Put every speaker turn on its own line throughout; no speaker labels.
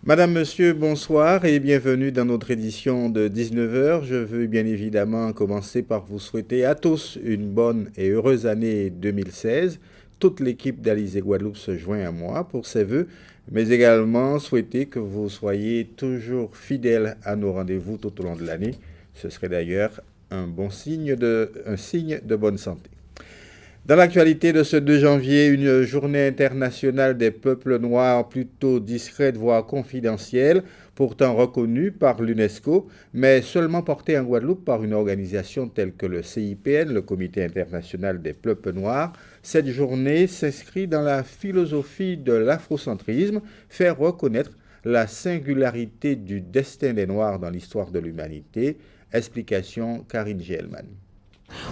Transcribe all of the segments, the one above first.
Madame, Monsieur, bonsoir et bienvenue dans notre édition de 19 heures. Je veux bien évidemment commencer par vous souhaiter à tous une bonne et heureuse année 2016. Toute l'équipe d'Alizé Guadeloupe se joint à moi pour ses vœux, mais également souhaiter que vous soyez toujours fidèles à nos rendez-vous tout au long de l'année. Ce serait d'ailleurs un signe de bonne santé. Dans l'actualité de ce 2 janvier, une journée internationale des peuples noirs plutôt discrète, voire confidentielle, pourtant reconnue par l'UNESCO, mais seulement portée en Guadeloupe par une organisation telle que le CIPN, le Comité international des peuples noirs. Cette journée s'inscrit dans la philosophie de l'afrocentrisme, faire reconnaître la singularité du destin des Noirs dans l'histoire de l'humanité. Explication Karine Gielman.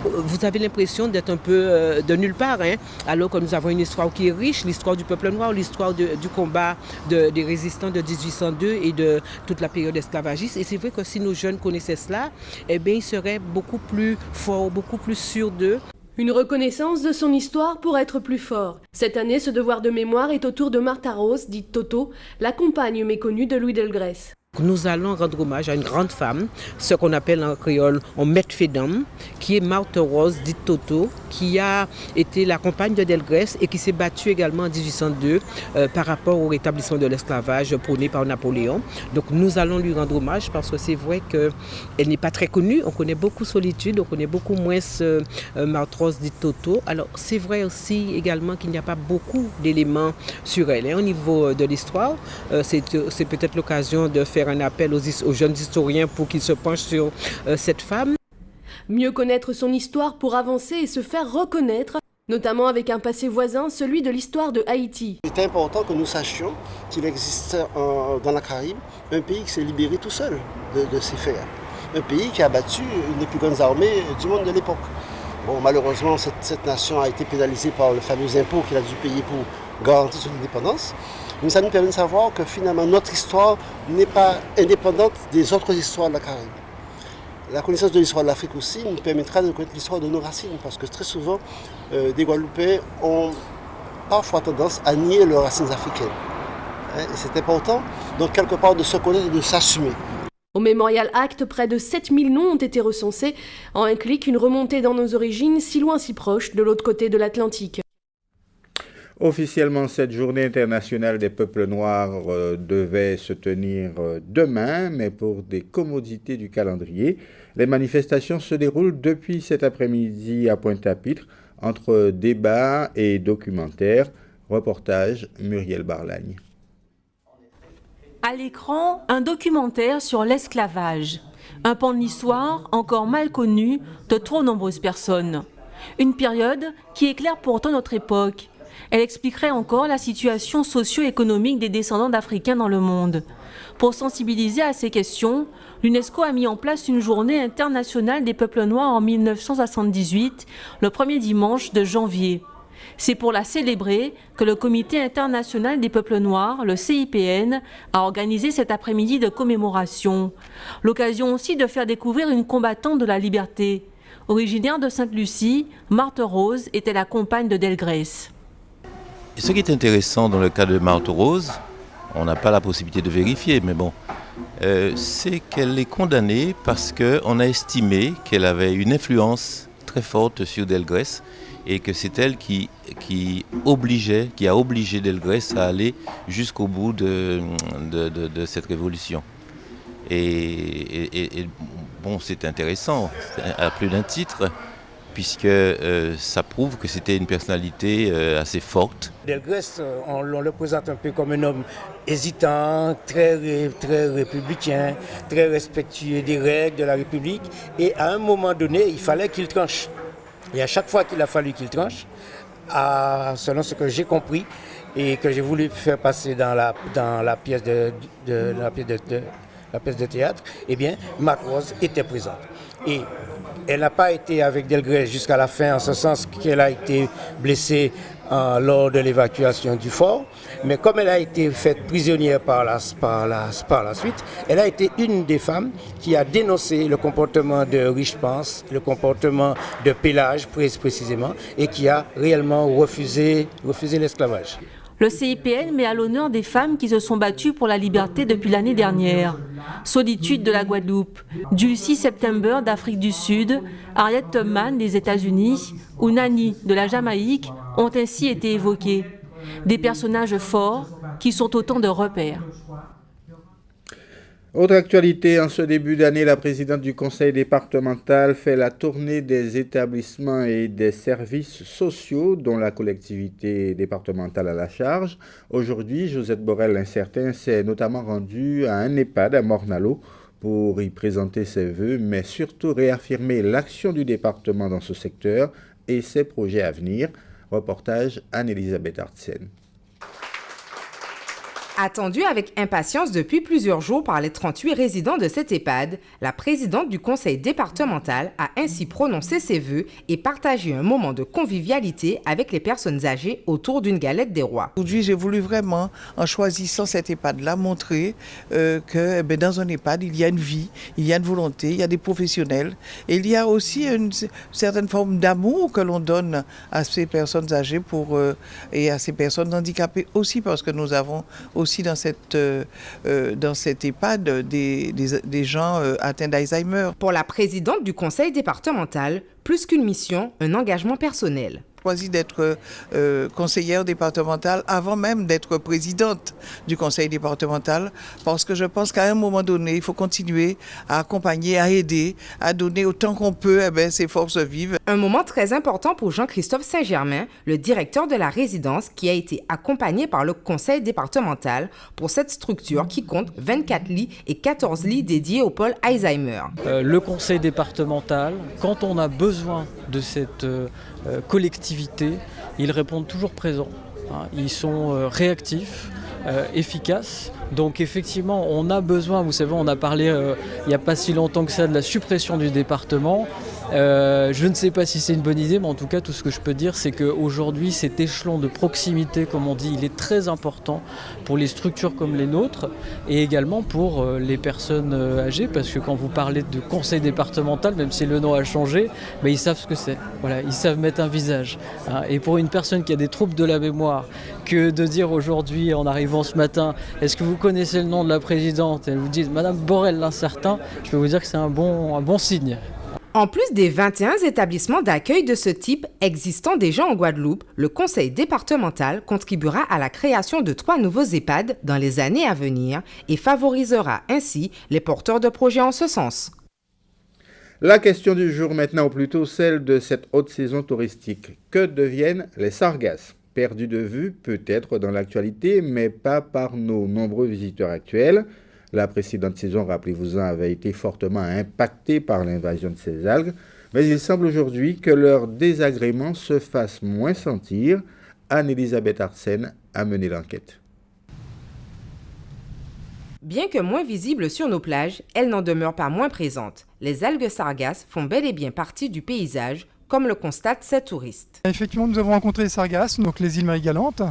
Vous avez l'impression d'être un peu de nulle part, hein, alors que nous avons une histoire qui est riche, l'histoire du peuple noir, l'histoire du combat des résistants de 1802 et de toute la période esclavagiste. Et c'est vrai que si nos jeunes connaissaient cela, eh bien, ils seraient beaucoup plus forts, beaucoup plus sûrs d'eux.
Une reconnaissance de son histoire pour être plus fort. Cette année, ce devoir de mémoire est autour de Martha Rose, dite Toto, la compagne méconnue de Louis Delgrès.
Nous allons rendre hommage à une grande femme, ce qu'on appelle en créole en maître fédame, qui est Martha Rose, dite Toto, qui a été la compagne de Delgrès et qui s'est battue également en 1802 par rapport au rétablissement de l'esclavage prôné par Napoléon. Donc nous allons lui rendre hommage parce que c'est vrai qu'elle n'est pas très connue. On connaît beaucoup Solitude, on connaît beaucoup moins Martha Rose, dite Toto. Alors c'est vrai aussi également qu'il n'y a pas beaucoup d'éléments sur elle. Au niveau de l'histoire, c'est peut-être l'occasion de faire un appel aux jeunes historiens pour qu'ils se penchent sur cette femme.
Mieux connaître son histoire pour avancer et se faire reconnaître, notamment avec un passé voisin, celui de l'histoire de Haïti.
C'est important que nous sachions qu'il existe dans la Caraïbe un pays qui s'est libéré tout seul de ses fers. Un pays qui a battu une des plus grandes armées du monde de l'époque. Bon, malheureusement, cette nation a été pénalisée par le fameux impôt qu'il a dû payer pour garantir son indépendance. Mais ça nous permet de savoir que finalement notre histoire n'est pas indépendante des autres histoires de la Caraïbe. La connaissance de l'histoire de l'Afrique aussi nous permettra de connaître l'histoire de nos racines, parce que très souvent, des Guadeloupéens ont parfois tendance à nier leurs racines africaines. Et c'est important, donc quelque part, de se connaître et de s'assumer.
Au Memorial Act, près de 7000 noms ont été recensés. En un clic, une remontée dans nos origines, si loin si proche, de l'autre côté de l'Atlantique.
Officiellement, cette journée internationale des peuples noirs devait se tenir demain, mais pour des commodités du calendrier, les manifestations se déroulent depuis cet après-midi à Pointe-à-Pitre, entre débats et documentaires. Reportage Muriel Barlagne.
À l'écran, un documentaire sur l'esclavage, un pan de l'histoire encore mal connu de trop nombreuses personnes. Une période qui éclaire pourtant notre époque. Elle expliquerait encore la situation socio-économique des descendants d'Africains dans le monde. Pour sensibiliser à ces questions, l'UNESCO a mis en place une journée internationale des peuples noirs en 1978, le premier dimanche de janvier. C'est pour la célébrer que le Comité international des peuples noirs, le CIPN, a organisé cet après-midi de commémoration. L'occasion aussi de faire découvrir une combattante de la liberté. Originaire de Sainte-Lucie, Martha Rose était la compagne de Delgrès.
Ce qui est intéressant dans le cas de Martha Rose, on n'a pas la possibilité de vérifier, mais bon, c'est qu'elle est condamnée parce qu'on a estimé qu'elle avait une influence très forte sur Delgrès et que c'est elle qui a obligé Delgrès à aller jusqu'au bout de cette révolution. Et bon, c'est intéressant, à plus d'un titre, puisque ça prouve que c'était une personnalité assez forte.
Delgrès, on le présente un peu comme un homme hésitant, très républicain, très respectueux des règles de la République. Et à un moment donné, il fallait qu'il tranche. Et à chaque fois qu'il a fallu qu'il tranche, selon ce que j'ai compris et que j'ai voulu faire passer dans la pièce de théâtre, eh bien, Martha Rose était présente. Et elle n'a pas été avec Delgrès jusqu'à la fin, en ce sens qu'elle a été blessée lors de l'évacuation du fort. Mais comme elle a été faite prisonnière par la suite, elle a été une des femmes qui a dénoncé le comportement de Riche-Pense, le comportement de Pélage précisément, et qui a réellement refusé l'esclavage.
Le CIPN met à l'honneur des femmes qui se sont battues pour la liberté depuis l'année dernière. Solitude de la Guadeloupe, Dulcie September d'Afrique du Sud, Harriet Tubman des États-Unis ou Nani de la Jamaïque ont ainsi été évoquées. Des personnages forts qui sont autant de repères.
Autre actualité, en ce début d'année, la présidente du conseil départemental fait la tournée des établissements et des services sociaux dont la collectivité départementale a la charge. Aujourd'hui, Josette Borel-Incertain s'est notamment rendue à un EHPAD à Morne-à-l'Eau pour y présenter ses vœux, mais surtout réaffirmer l'action du département dans ce secteur et ses projets à venir. Reportage Anne-Elisabeth Artsen.
Attendue avec impatience depuis plusieurs jours par les 38 résidents de cet EHPAD, la présidente du conseil départemental a ainsi prononcé ses vœux et partagé un moment de convivialité avec les personnes âgées autour d'une galette des rois.
Aujourd'hui, j'ai voulu vraiment, en choisissant cet EHPAD-là, montrer que dans un EHPAD, il y a une vie, il y a une volonté, il y a des professionnels et il y a aussi une certaine forme d'amour que l'on donne à ces personnes âgées et à ces personnes handicapées aussi, parce que nous avons aussi dans cet EHPAD des gens atteints d'Alzheimer.
Pour la présidente du conseil départemental, plus qu'une mission, un engagement personnel.
Choisi d'être conseillère départementale avant même d'être présidente du conseil départemental, parce que je pense qu'à un moment donné, il faut continuer à accompagner, à aider, à donner autant qu'on peut ces forces vives.
Un moment très important pour Jean-Christophe Saint-Germain, le directeur de la résidence, qui a été accompagné par le conseil départemental pour cette structure qui compte 24 lits et 14 lits dédiés au pôle Alzheimer.
Le conseil départemental, quand on a besoin de cette collectivité, ils répondent toujours présents. Ils sont réactifs, efficaces. Donc effectivement, on a besoin, vous savez, on a parlé il n'y a pas si longtemps que ça de la suppression du département. Je ne sais pas si c'est une bonne idée, mais en tout cas, tout ce que je peux dire, c'est qu'aujourd'hui, cet échelon de proximité, comme on dit, il est très important pour les structures comme les nôtres et également pour les personnes âgées, parce que quand vous parlez de conseil départemental, même si le nom a changé, mais ils savent ce que c'est. Voilà, ils savent mettre un visage. Et pour une personne qui a des troubles de la mémoire, que de dire aujourd'hui, en arrivant ce matin, est-ce que vous connaissez le nom de la présidente? Et elle vous dit Madame Borel-Incertain, je peux vous dire que c'est un bon signe.
En plus des 21 établissements d'accueil de ce type existant déjà en Guadeloupe, le conseil départemental contribuera à la création de 3 nouveaux EHPAD dans les années à venir et favorisera ainsi les porteurs de projets en ce sens.
La question du jour maintenant, ou plutôt celle de cette haute saison touristique. Que deviennent les sargasses? Perdus de vue peut-être dans l'actualité, mais pas par nos nombreux visiteurs actuels. La précédente saison, rappelez-vous-en, avait été fortement impactée par l'invasion de ces algues, mais il semble aujourd'hui que leur désagrément se fasse moins sentir. Anne-Elisabeth Artsen a mené l'enquête.
Bien que moins visibles sur nos plages, elles n'en demeurent pas moins présentes. Les algues sargasses font bel et bien partie du paysage, comme le constatent ces touristes.
Effectivement, nous avons rencontré les sargasses, donc les îles Marie-Galante,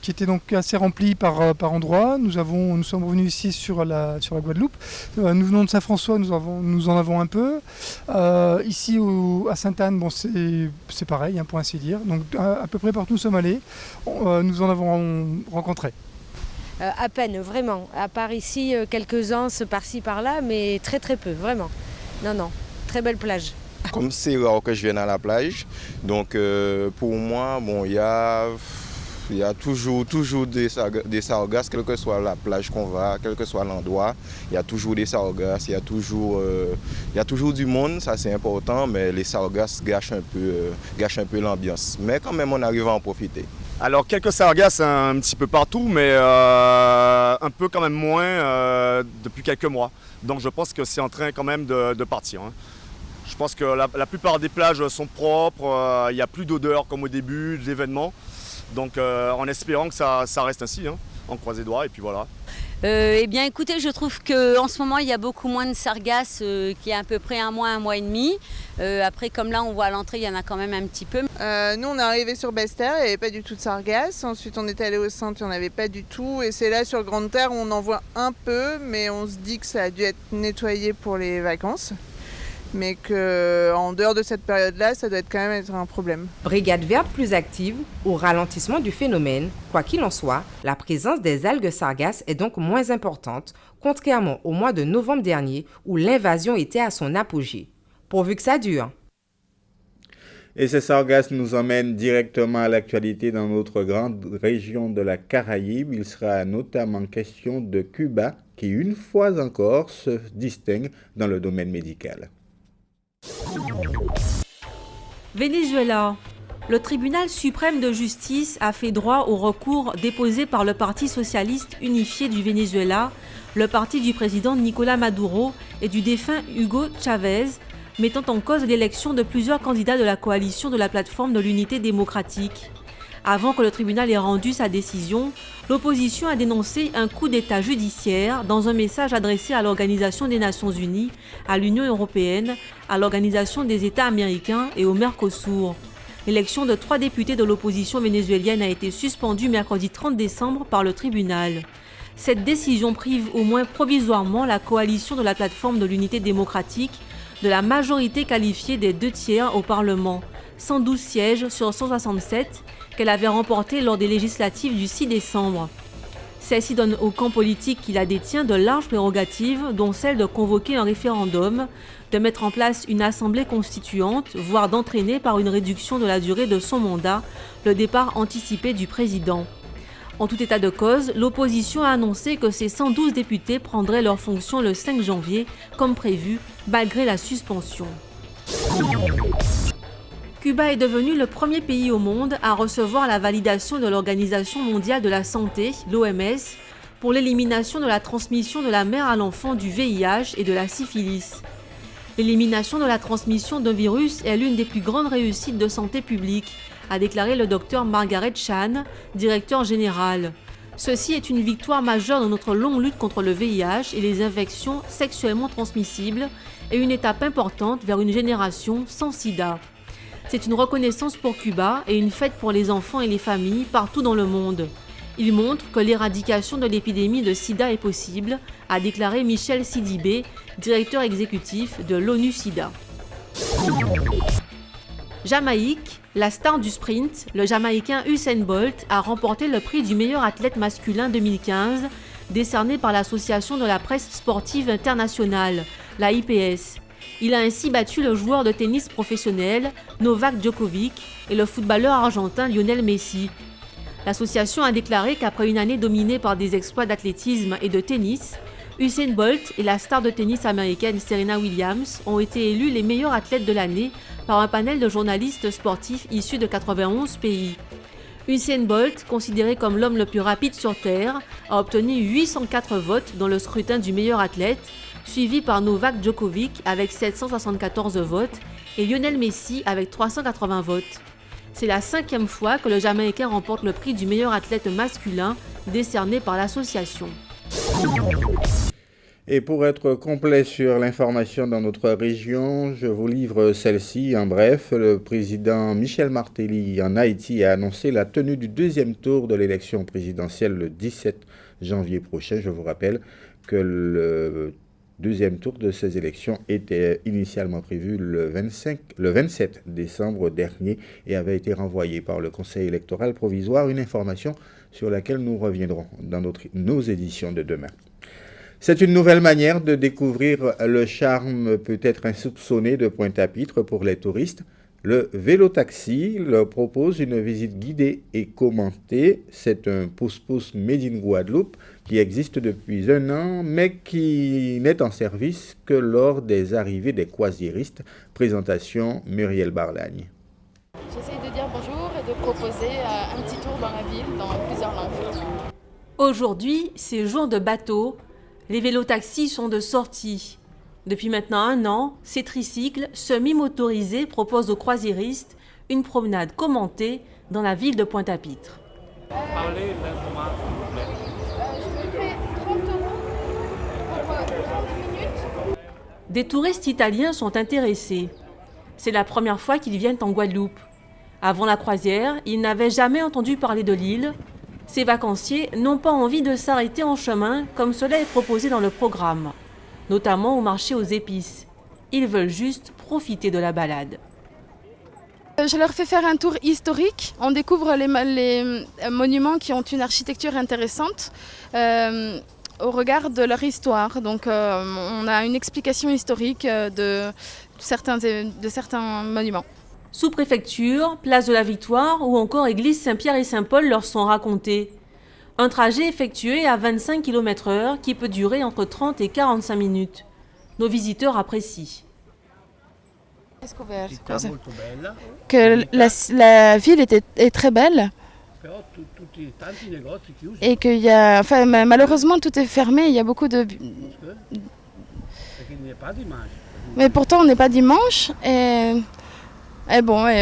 qui étaient donc assez remplies par endroits. Nous sommes revenus ici sur la Guadeloupe. Nous venons de Saint-François, nous en avons un peu. Ici à Sainte-Anne, c'est pareil, pour ainsi dire. Donc à peu près partout où nous sommes allés, nous en avons rencontré.
À peine, vraiment. À part ici, quelques anses par-ci par-là, mais très très peu, vraiment. Non, très belle plage.
Comme c'est rare que je vienne à la plage, donc pour moi, il y a toujours des sargasses, quelle que soit la plage qu'on va, quel que soit l'endroit, il y a toujours des sargasses, il y a toujours du monde, ça c'est important, mais les sargasses gâchent un peu l'ambiance. Mais quand même, on arrive à en profiter.
Alors quelques sargasses un petit peu partout, mais un peu quand même moins depuis quelques mois. Donc je pense que c'est en train quand même de partir. Je pense que la plupart des plages sont propres, il n'y a plus d'odeur comme au début de l'événement. Donc en espérant que ça reste ainsi, on croise les doigts et puis voilà.
Eh bien écoutez, je trouve qu'en ce moment il y a beaucoup moins de sargasses qu'il y a à peu près un mois et demi. Après comme là on voit à l'entrée il y en a quand même un petit peu.
Nous on est arrivé sur Basse-Terre, il n'y avait pas du tout de sargasses. Ensuite on est allé au centre, il n'y en avait pas du tout. Et c'est là sur Grande-Terre où on en voit un peu, mais on se dit que ça a dû être nettoyé pour les vacances. mais qu'en dehors de cette période-là, ça doit quand même être un problème.
Brigade verte plus active ou ralentissement du phénomène, quoi qu'il en soit, la présence des algues sargasses est donc moins importante, contrairement au mois de novembre dernier où l'invasion était à son apogée. Pourvu que ça dure.
Et ces sargasses nous emmènent directement à l'actualité dans notre grande région de la Caraïbe. Il sera notamment question de Cuba, qui une fois encore se distingue dans le domaine médical.
Venezuela. Le tribunal suprême de justice a fait droit au recours déposé par le Parti socialiste unifié du Venezuela, le parti du président Nicolás Maduro et du défunt Hugo Chavez, mettant en cause l'élection de plusieurs candidats de la coalition de la plateforme de l'unité démocratique. Avant que le tribunal ait rendu sa décision, l'opposition a dénoncé un coup d'État judiciaire dans un message adressé à l'Organisation des Nations Unies, à l'Union européenne, à l'Organisation des États américains et au Mercosur. L'élection de 3 députés de l'opposition vénézuélienne a été suspendue mercredi 30 décembre par le tribunal. Cette décision prive au moins provisoirement la coalition de la plateforme de l'unité démocratique de la majorité qualifiée des 2/3 au Parlement, 112 sièges sur 167 qu'elle avait remportés lors des législatives du 6 décembre. Celle-ci donne au camp politique qui la détient de larges prérogatives, dont celle de convoquer un référendum, de mettre en place une assemblée constituante, voire d'entraîner par une réduction de la durée de son mandat le départ anticipé du président. En tout état de cause, l'opposition a annoncé que ces 112 députés prendraient leurs fonctions le 5 janvier, comme prévu, malgré la suspension. Cuba est devenu le premier pays au monde à recevoir la validation de l'Organisation mondiale de la santé, l'OMS, pour l'élimination de la transmission de la mère à l'enfant du VIH et de la syphilis. L'élimination de la transmission d'un virus est l'une des plus grandes réussites de santé publique, a déclaré le docteur Margaret Chan, directeur général. Ceci est une victoire majeure dans notre longue lutte contre le VIH et les infections sexuellement transmissibles et une étape importante vers une génération sans sida. C'est une reconnaissance pour Cuba et une fête pour les enfants et les familles partout dans le monde. Il montre que l'éradication de l'épidémie de sida est possible, a déclaré Michel Sidibé, directeur exécutif de l'ONU-SIDA. Jamaïque, la star du sprint, le Jamaïcain Usain Bolt a remporté le prix du meilleur athlète masculin 2015, décerné par l'Association de la presse sportive internationale, la IPS. Il a ainsi battu le joueur de tennis professionnel Novak Djokovic et le footballeur argentin Lionel Messi. L'association a déclaré qu'après une année dominée par des exploits d'athlétisme et de tennis, Usain Bolt et la star de tennis américaine Serena Williams ont été élus les meilleurs athlètes de l'année par un panel de journalistes sportifs issus de 91 pays. Usain Bolt, considéré comme l'homme le plus rapide sur Terre, a obtenu 804 votes dans le scrutin du meilleur athlète, suivi par Novak Djokovic avec 774 votes et Lionel Messi avec 380 votes. C'est la 5e fois que le Jamaïcain remporte le prix du meilleur athlète masculin décerné par l'association.
Et pour être complet sur l'information dans notre région, je vous livre celle-ci. En bref, le président Michel Martelly en Haïti a annoncé la tenue du 2e tour de l'élection présidentielle le 17 janvier prochain. Je vous rappelle que le 2e tour de ces élections était initialement prévu le 27 décembre dernier et avait été renvoyé par le Conseil électoral provisoire, une information sur laquelle nous reviendrons dans nos éditions de demain. C'est une nouvelle manière de découvrir le charme peut-être insoupçonné de Pointe-à-Pitre pour les touristes. Le vélo-taxi leur propose une visite guidée et commentée. C'est un pousse-pousse made in Guadeloupe qui existe depuis 1 an, mais qui n'est en service que lors des arrivées des croisiéristes. Présentation Muriel Barlagne.
J'essaie de dire bonjour et de proposer un petit tour dans la ville dans plusieurs langues.
Aujourd'hui, c'est jour de bateau. Les vélotaxis sont de sortie. Depuis maintenant 1 an, ces tricycles semi-motorisés proposent aux croisiéristes une promenade commentée dans la ville de Pointe-à-Pitre.
Parlez lentement, s'il vous plaît. Je me fais 30 € pour 30 minutes.
Des touristes italiens sont intéressés. C'est la première fois qu'ils viennent en Guadeloupe. Avant la croisière, ils n'avaient jamais entendu parler de l'île. Ces vacanciers n'ont pas envie de s'arrêter en chemin comme cela est proposé dans le programme, notamment au marché aux épices. ils veulent juste profiter de la balade.
Je leur fais faire un tour historique. On découvre les monuments qui ont une architecture intéressante au regard de leur histoire. Donc on a une explication historique de certains monuments.
Sous-préfecture, place de la Victoire ou encore église Saint-Pierre et Saint-Paul leur sont racontés. Un trajet effectué à 25 km/h qui peut durer entre 30 et 45 minutes. Nos visiteurs apprécient.
Que la ville est très belle et qu'il y a, enfin, malheureusement tout est fermé, il y a beaucoup de... Mais pourtant on n'est pas dimanche et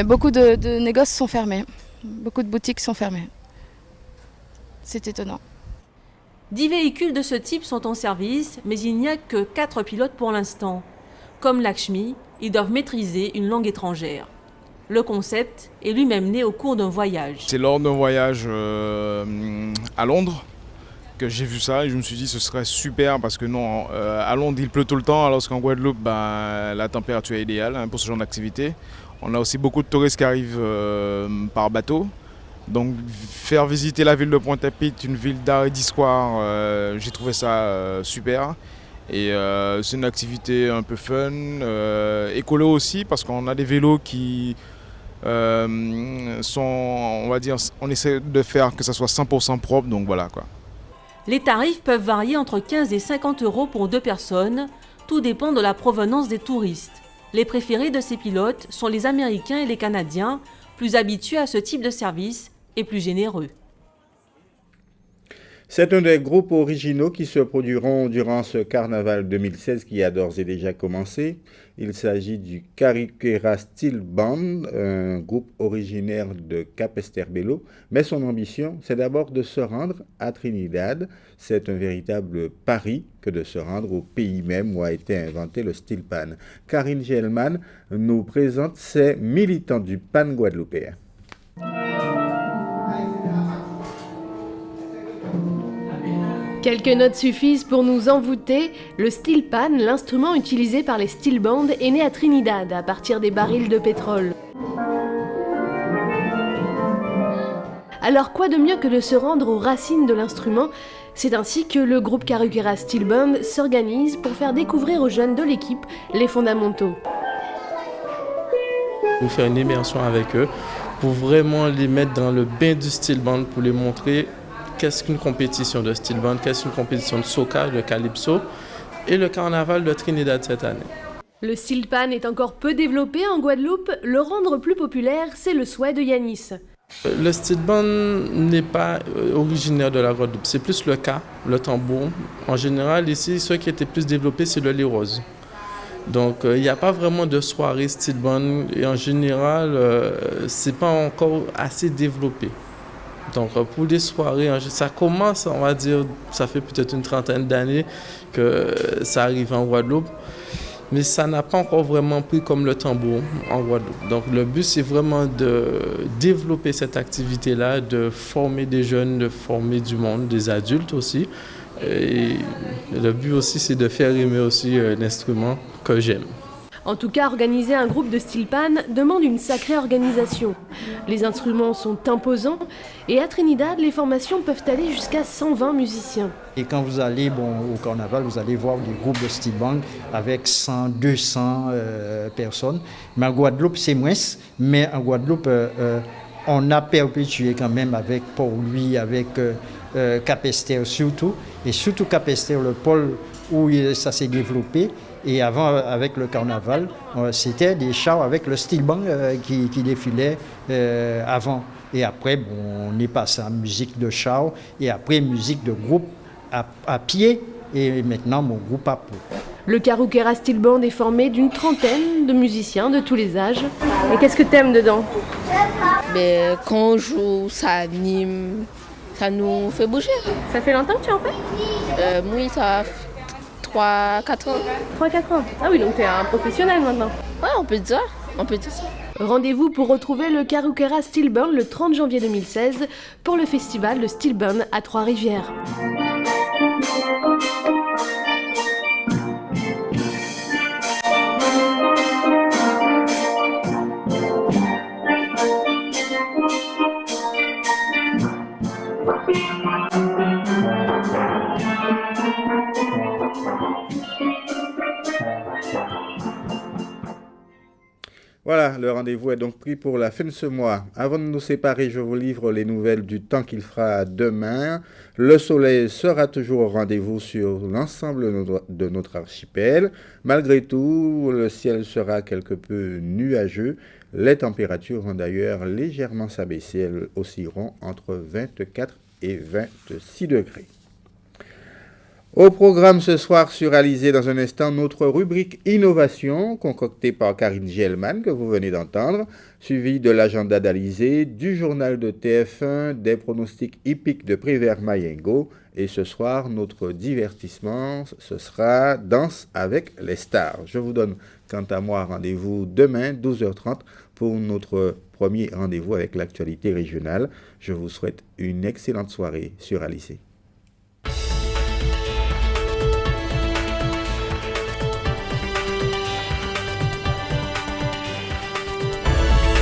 beaucoup de négoces sont fermés, beaucoup de boutiques sont fermées. C'est étonnant.
10 véhicules de ce type sont en service, mais il n'y a que 4 pilotes pour l'instant. Comme Lakshmi, ils doivent maîtriser une langue étrangère. Le concept est lui-même né au cours d'un voyage.
C'est lors d'un voyage à Londres que j'ai vu ça et je me suis dit ce serait super parce que non, à Londres il pleut tout le temps alors qu'en Guadeloupe la température est idéale pour ce genre d'activité. On a aussi beaucoup de touristes qui arrivent par bateau. Donc faire visiter la ville de Pointe-à-Pitre, une ville d'art et d'histoire, j'ai trouvé ça super. Et c'est une activité un peu fun, écolo aussi parce qu'on a des vélos qui sont, on va dire, on essaie de faire que ça soit 100% propre, donc voilà quoi.
Les tarifs peuvent varier entre 15 et 50 € pour 2 personnes, tout dépend de la provenance des touristes. Les préférés de ces pilotes sont les Américains et les Canadiens, plus habitués à ce type de service et plus généreux.
C'est un des groupes originaux qui se produiront durant ce carnaval 2016 qui a d'ores et déjà commencé. Il s'agit du Cariquera Steel Band, un groupe originaire de Capesterre-Belo. Mais son ambition, c'est d'abord de se rendre à Trinidad. C'est un véritable pari que de se rendre au pays même où a été inventé le steel pan. Karine Gelman nous présente ces militants du pan guadeloupéen.
Quelques notes suffisent pour nous envoûter. Le steel pan, l'instrument utilisé par les steel bands, est né à Trinidad à partir des barils de pétrole. Alors quoi de mieux que de se rendre aux racines de l'instrument? C'est ainsi que le groupe Cariquera Steel Band s'organise pour faire découvrir aux jeunes de l'équipe les fondamentaux.
Pour faire une immersion avec eux, pour vraiment les mettre dans le bain du steel band, pour les montrer qu'est-ce qu'une compétition de steel band, qu'est-ce qu'une compétition de soca, de calypso et le carnaval de Trinidad cette année.
Le steel pan est encore peu développé en Guadeloupe. Le rendre plus populaire, c'est le souhait de Yanis.
Le steel band n'est pas originaire de la Guadeloupe, c'est plus le cas, le tambour. En général, ici, ce qui était plus développé, c'est le lait rose. Donc, il n'y a pas vraiment de soirée steel band et en général, c'est pas encore assez développé. Donc, pour les soirées, ça commence, on va dire, ça fait peut-être une trentaine d'années que ça arrive en Guadeloupe. Mais ça n'a pas encore vraiment pris comme le tambour en Guadeloupe. Donc le but, c'est vraiment de développer cette activité-là, de former des jeunes, de former du monde, des adultes aussi. Et le but aussi, c'est de faire aimer aussi l'instrument que j'aime.
En tout cas, organiser un groupe de steel pan demande une sacrée organisation. Les instruments sont imposants et à Trinidad, les formations peuvent aller jusqu'à 120 musiciens.
Et quand vous allez au carnaval, vous allez voir des groupes de steel band avec 100, 200 personnes. Mais en Guadeloupe, c'est moins. Mais en Guadeloupe, on a perpétué quand même avec Port-Louis, avec Capesterre surtout. Et surtout Capesterre, le pôle où ça s'est développé. Et avant, avec le carnaval, c'était des chars avec le steel band qui défilaient avant. Et après, on est passé à musique de chars et après musique de groupe à pied et maintenant mon groupe à peau.
Le Cariquera Steel Band est formé d'une trentaine de musiciens de tous les âges. Et qu'est-ce que t'aimes dedans?
Quand on joue, ça anime, ça nous fait bouger.
Ça fait longtemps que tu en fais?
Oui, ça fait 3-4 ans.
3-4 ans. Ah oui, donc tu es un professionnel maintenant.
Ouais, on peut dire ça.
Rendez-vous pour retrouver le Cariquera Steel Band le 30 janvier 2016 pour le festival de Steel Band à Trois-Rivières.
Voilà, le rendez-vous est donc pris pour la fin de ce mois. Avant de nous séparer, je vous livre les nouvelles du temps qu'il fera demain. Le soleil sera toujours au rendez-vous sur l'ensemble de notre archipel. Malgré tout, le ciel sera quelque peu nuageux. Les températures vont d'ailleurs légèrement s'abaisser. Elles oscilleront entre 24 et 26 degrés. Au programme ce soir sur Alizé, dans un instant, notre rubrique Innovation, concoctée par Karine Gielman, que vous venez d'entendre, suivie de l'agenda d'Alizé, du journal de TF1, des pronostics hippiques de Prévert Mayengo. Et ce soir, notre divertissement, ce sera Danse avec les stars. Je vous donne, quant à moi, rendez-vous demain, 12h30, pour notre premier rendez-vous avec l'actualité régionale. Je vous souhaite une excellente soirée sur Alizé.